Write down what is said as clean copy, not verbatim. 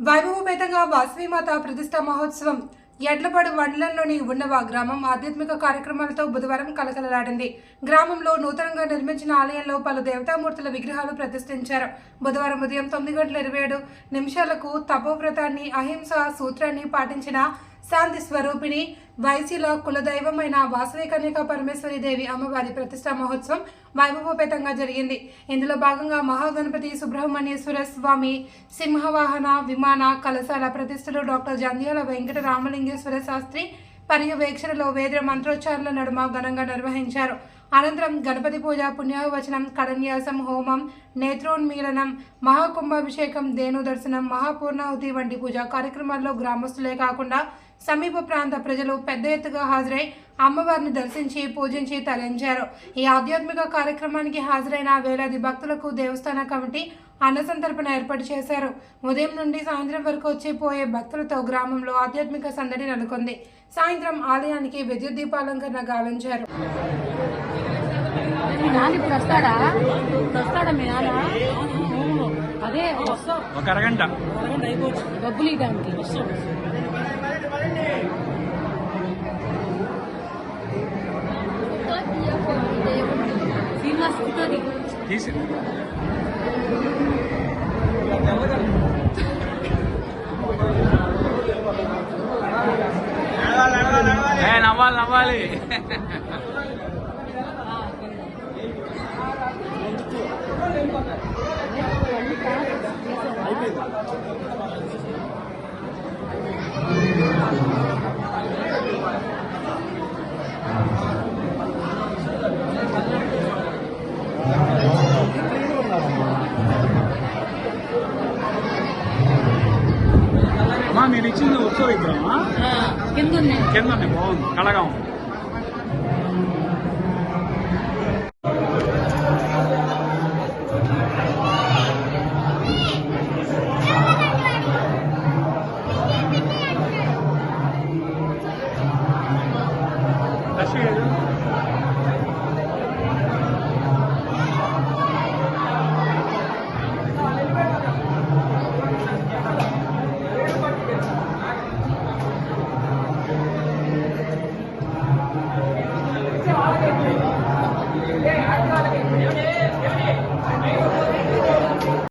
వైభవపేతంగా వాసవిమాత ప్రతిష్ఠా మహోత్సవం ఎడ్లపాడు మండలంలోని ఉన్నవ గ్రామం ఆధ్యాత్మిక కార్యక్రమాలతో బుధవారం కలకలలాడింది. గ్రామంలో నూతనంగా నిర్మించిన ఆలయంలో పలు దేవతామూర్తుల విగ్రహాలు ప్రతిష్ఠించారు. బుధవారం ఉదయం 9:27 తపోవ్రతాన్ని అహింస సూత్రాన్ని పాటించిన శాంతి స్వరూపిణి వైశ్యుల కులదైవమైన వాసవి కన్యకా పరమేశ్వరి దేవి అమ్మవారి ప్రతిష్ఠా మహోత్సవం వైభవపేతంగా జరిగింది. ఇందులో భాగంగా మహాగణపతి సుబ్రహ్మణ్యేశ్వర స్వామి సింహవాహన విమాన కలశాల ప్రతిష్టలు డాక్టర్ జంధ్యాల వెంకట రామలింగేశ్వర శాస్త్రి పర్యవేక్షణలో వేద మంత్రోచ్చారణల నడుమ ఘనంగా నిర్వహించారు. అనంతరం గణపతి పూజ, పుణ్యవచనం, కడన్యాసం, హోమం, నేత్రోన్మీలనం, మహాకుంభాభిషేకం, ధేను దర్శనం, మహాపూర్ణాహుతి వంటి పూజా కార్యక్రమాల్లో గ్రామస్తులే కాకుండా సమీప ప్రాంత ప్రజలు పెద్ద ఎత్తుగా హాజరై అమ్మవారిని దర్శించి పూజించి తరించారు. ఈ ఆధ్యాత్మిక కార్యక్రమానికి హాజరైన వేలాది భక్తులకు దేవస్థాన కమిటీ అన్నసంతర్పణ ఏర్పాటు చేశారు. ఉదయం నుండి సాయంత్రం వరకు వచ్చిపోయే భక్తులతో గ్రామంలో ఆధ్యాత్మిక సందడి నెలకొంది. సాయంత్రం ఆలయానికి విద్యుత్ దీపాలంకరణ గావించారు. అదే ఒక అరగంట డబ్బులు ఇవ్వడానికి నవ్వాలి మీరు ఇచ్చింది ఉత్సవ విగ్రహమా? కింద బాగుంది, కళగా ఉంది. రష్యా